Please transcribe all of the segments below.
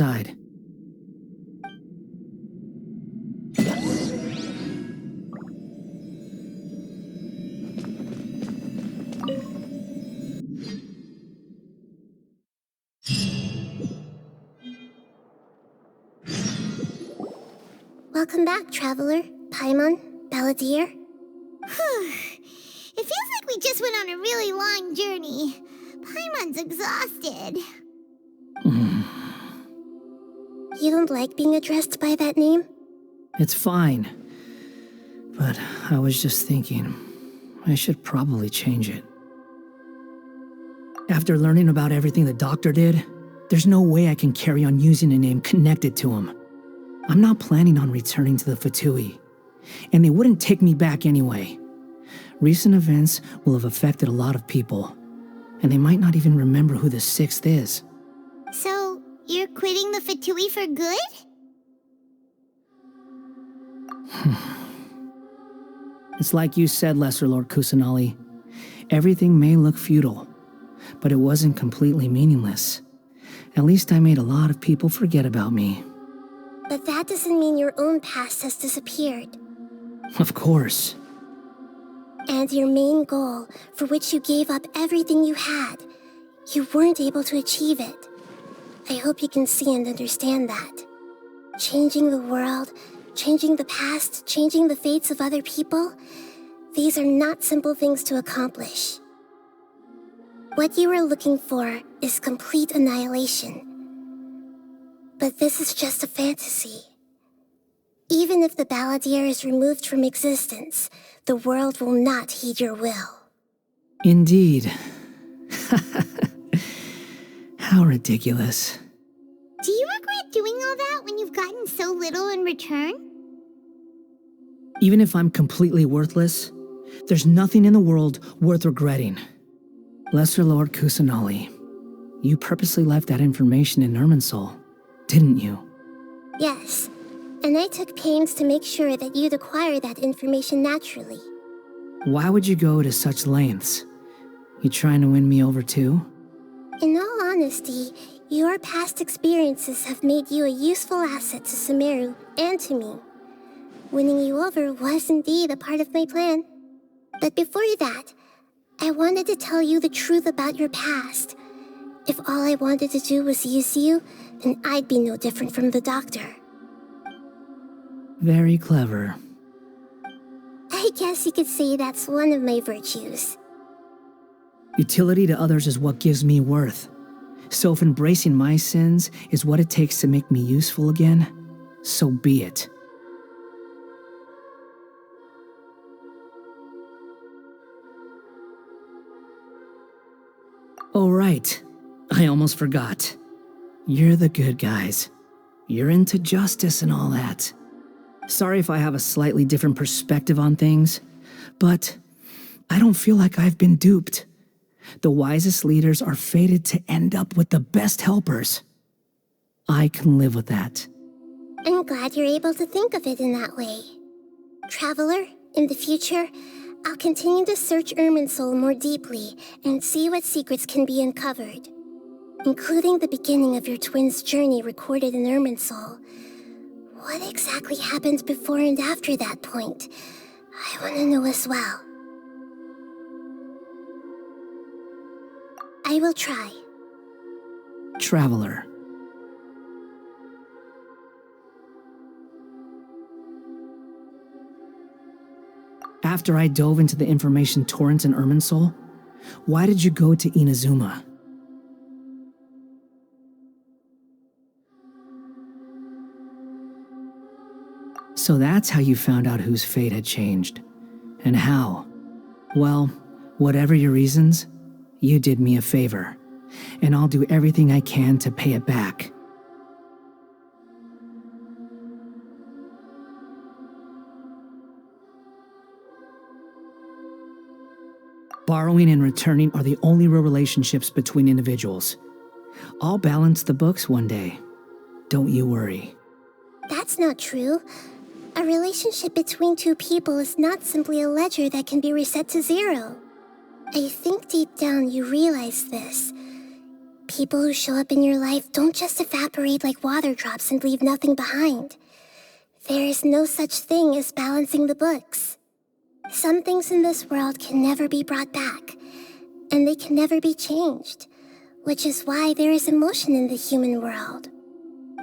outside. Welcome back, traveler. Paimon, balladeer. It feels like we just went on a really long journey. Paimon's exhausted. You don't like being addressed by that name? It's fine. But I was just thinking, I should probably change it. After learning about everything the doctor did, there's no way I can carry on using a name connected to him. I'm not planning on returning to the Fatui, and they wouldn't take me back anyway. Recent events will have affected a lot of people, and they might not even remember who the sixth is. So, you're quitting the Fatui for good? It's like you said, Lesser Lord Kusanali. Everything may look futile, but it wasn't completely meaningless. At least I made a lot of people forget about me. But that doesn't mean your own past has disappeared. Of course. And your main goal, for which you gave up everything you had, you weren't able to achieve it. I hope you can see and understand that. Changing the world, changing the past, changing the fates of other people, these are not simple things to accomplish. What you are looking for is complete annihilation. But this is just a fantasy. Even if the balladeer is removed from existence, the world will not heed your will. Indeed. How ridiculous. Do you regret doing all that when you've gotten so little in return? Even if I'm completely worthless, there's nothing in the world worth regretting. Lesser Lord Kusanali, you purposely left that information in Irminsul, didn't you? Yes, and I took pains to make sure that you'd acquire that information naturally. Why would you go to such lengths? You trying to win me over too? In all honesty, your past experiences have made you a useful asset to Sumeru and to me. Winning you over was indeed a part of my plan. But before that, I wanted to tell you the truth about your past. If all I wanted to do was use you, then I'd be no different from the doctor. Very clever. I guess you could say that's one of my virtues. Utility to others is what gives me worth. So if embracing my sins is what it takes to make me useful again, so be it. Oh right, I almost forgot. You're the good guys. You're into justice and all that. Sorry if I have a slightly different perspective on things, but I don't feel like I've been duped. The wisest leaders are fated to end up with the best helpers. I can live with that. I'm glad you're able to think of it in that way. Traveler, in the future, I'll continue to search Irminsul more deeply and see what secrets can be uncovered, including the beginning of your twins' journey recorded in Irminsul. What exactly happened before and after that point? I want to know as well. I will try. Traveler. After I dove into the information torrents in Irminsul, why did you go to Inazuma? So that's how you found out whose fate had changed. And how? Well, whatever your reasons, you did me a favor, and I'll do everything I can to pay it back. Borrowing and returning are the only real relationships between individuals. I'll balance the books one day. Don't you worry. That's not true. A relationship between two people is not simply a ledger that can be reset to zero. I think deep down you realize this. People who show up in your life don't just evaporate like water drops and leave nothing behind. There is no such thing as balancing the books. Some things in this world can never be brought back, and they can never be changed, which is why there is emotion in the human world.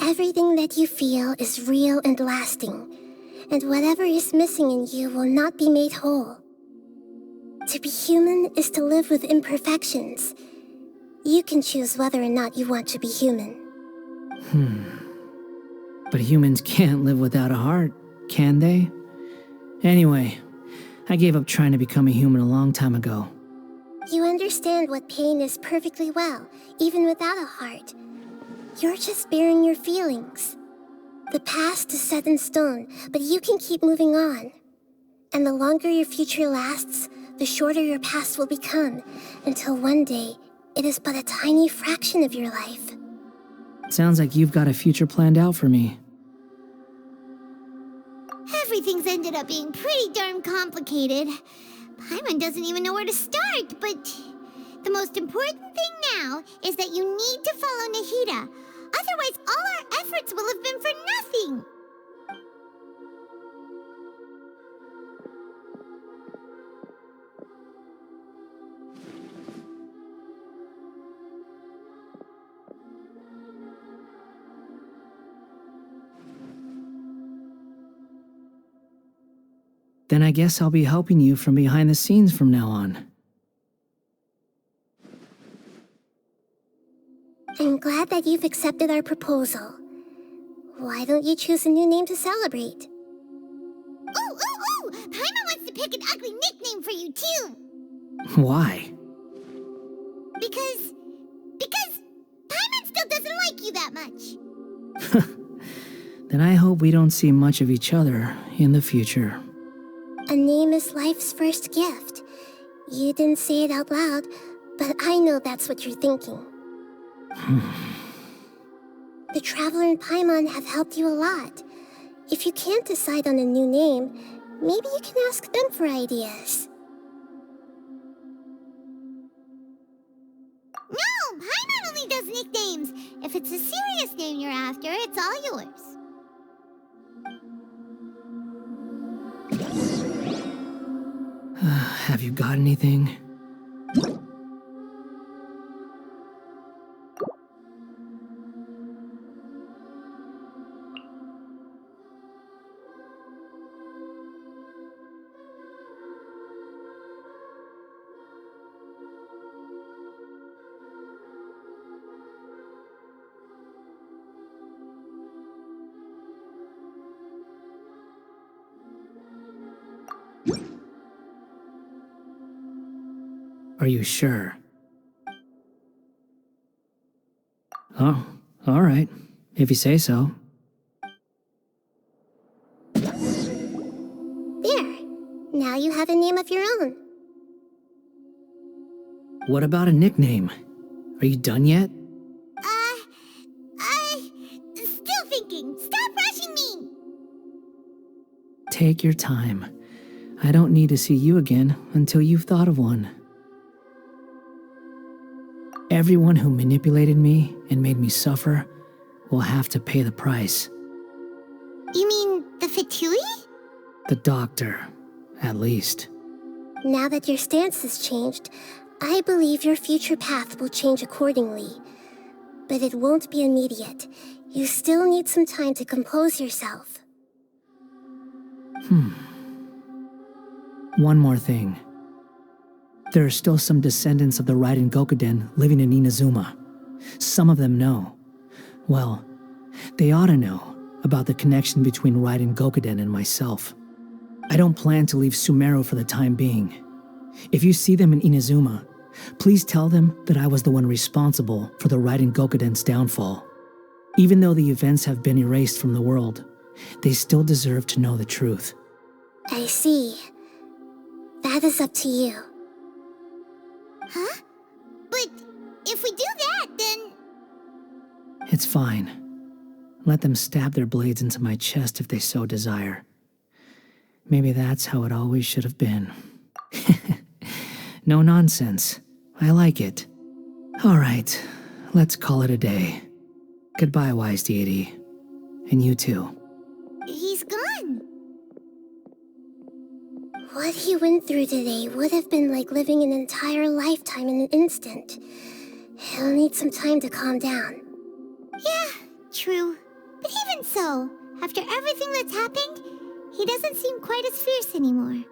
Everything that you feel is real and lasting, and whatever is missing in you will not be made whole. To be human is to live with imperfections. You can choose whether or not you want to be human. But humans can't live without a heart, can they? Anyway, I gave up trying to become a human a long time ago. You understand what pain is perfectly well, even without a heart. You're just bearing your feelings. The past is set in stone, but you can keep moving on. And the longer your future lasts, the shorter your past will become, until one day, it is but a tiny fraction of your life. Sounds like you've got a future planned out for me. Everything's ended up being pretty darn complicated. Paimon doesn't even know where to start, but the most important thing now is that you need to follow Nahida. Otherwise, all our efforts will have been for nothing. Then I guess I'll be helping you from behind the scenes from now on. I'm glad that you've accepted our proposal. Why don't you choose a new name to celebrate? Ooh! Paimon wants to pick an ugly nickname for you, too. Why? Because Paimon still doesn't like you that much. Then I hope we don't see much of each other in the future. A name is life's first gift. You didn't say it out loud, but I know that's what you're thinking. The Traveler and Paimon have helped you a lot. If you can't decide on a new name, maybe you can ask them for ideas. No, Paimon only does nicknames. If it's a serious name you're after, it's all yours. Have you got anything? Are you sure? Oh, all right. If you say so. There. Now you have a name of your own. What about a nickname? Are you done yet? Still thinking. Stop rushing me. Take your time. I don't need to see you again until you've thought of one. Everyone who manipulated me and made me suffer will have to pay the price. You mean the Fatui? The doctor, at least. Now that your stance has changed, I believe your future path will change accordingly. But it won't be immediate. You still need some time to compose yourself. One more thing. There are still some descendants of the Raiden Gokuden living in Inazuma. Some of them know. Well, they ought to know about the connection between Raiden Gokuden and myself. I don't plan to leave Sumeru for the time being. If you see them in Inazuma, please tell them that I was the one responsible for the Raiden Gokuden's downfall. Even though the events have been erased from the world, they still deserve to know the truth. I see. That is up to you. Huh? But if we do that, then... It's fine. Let them stab their blades into my chest if they so desire. Maybe that's how it always should have been. No nonsense. I like it. All right, let's call it a day. Goodbye, wise deity. And you too. He's gone. What he went through today would have been like living an entire lifetime in an instant. He'll need some time to calm down. Yeah, true. But even so, after everything that's happened, he doesn't seem quite as fierce anymore.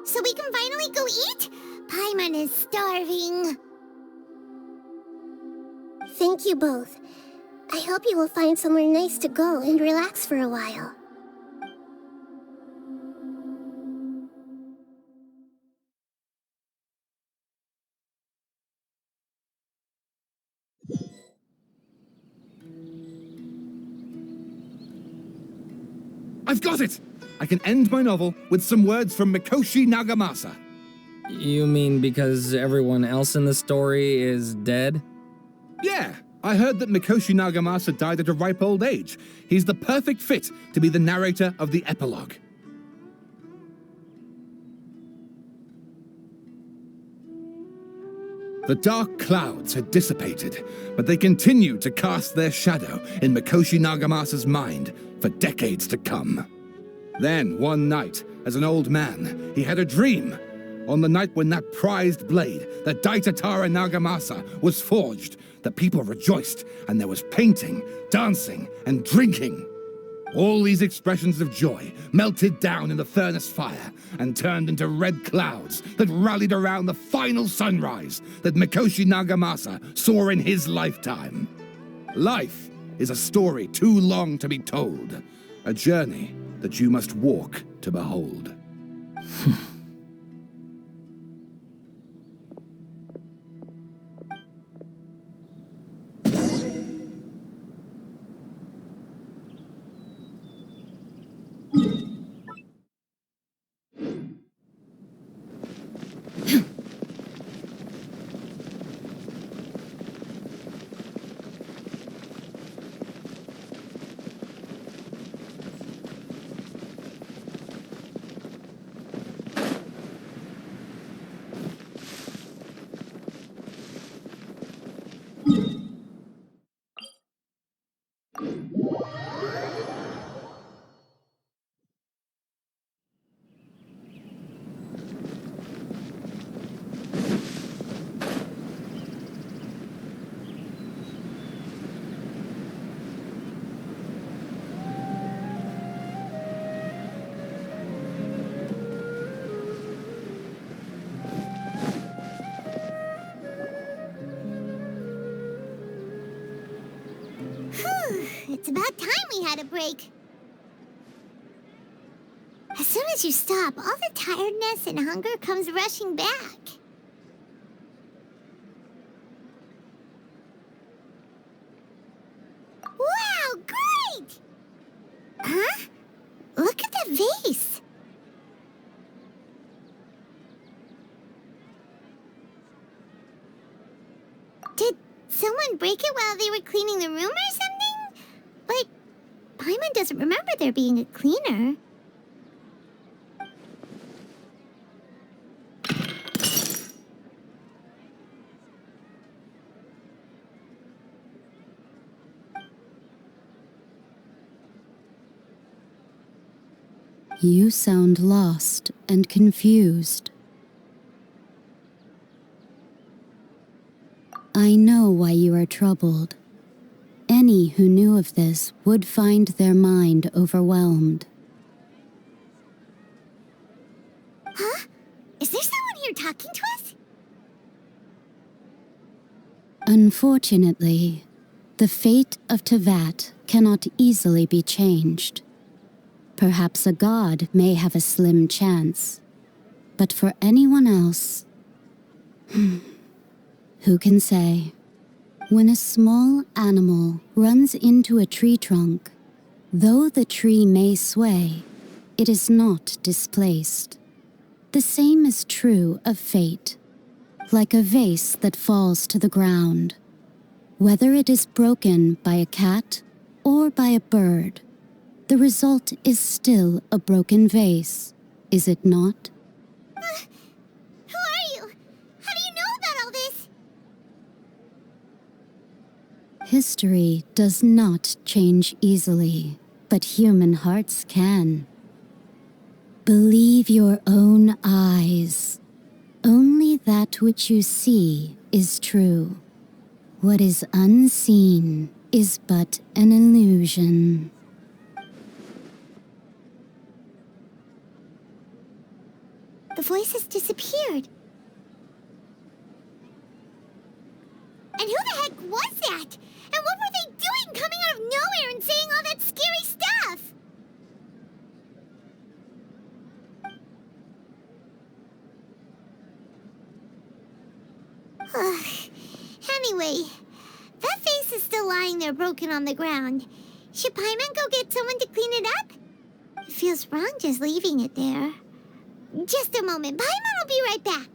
So we can finally go eat? Paimon is starving. Thank you both. I hope you will find somewhere nice to go and relax for a while. I've got it! I can end my novel with some words from Mikoshi Nagamasa. You mean because everyone else in the story is dead? Yeah, I heard that Mikoshi Nagamasa died at a ripe old age. He's the perfect fit to be the narrator of the epilogue. The dark clouds had dissipated, but they continued to cast their shadow in Mikoshi Nagamasa's mind for decades to come. Then, one night, as an old man, he had a dream. On the night when that prized blade, the Daitatara Nagamasa, was forged, the people rejoiced, and there was painting, dancing, and drinking. All these expressions of joy melted down in the furnace fire and turned into red clouds that rallied around the final sunrise that Mikoshi Nagamasa saw in his lifetime. Life is a story too long to be told, a journey that you must walk to behold. It's about time we had a break. As soon as you stop, all the tiredness and hunger comes rushing back. Wow, great! Huh? Look at the vase. Did someone break it while they were cleaning the room or something? But Paimon doesn't remember there being a cleaner. You sound lost and confused. I know why you are troubled. Any who knew of this would find their mind overwhelmed. Huh? Is there someone here talking to us? Unfortunately, the fate of Tevat cannot easily be changed. Perhaps a god may have a slim chance, but for anyone else, who can say? When a small animal runs into a tree trunk, though the tree may sway, it is not displaced. The same is true of fate, like a vase that falls to the ground. Whether it is broken by a cat or by a bird, the result is still a broken vase, is it not? Who are you? How do you know about all this? History does not change easily, but human hearts can. Believe your own eyes. Only that which you see is true. What is unseen is but an illusion. The voice has disappeared. And who the heck was that? And what were they doing coming out of nowhere and saying all that scary stuff? Anyway, that face is still lying there broken on the ground. Should Paimon go get someone to clean it up? It feels wrong just leaving it there. Just a moment. Paimon will be right back.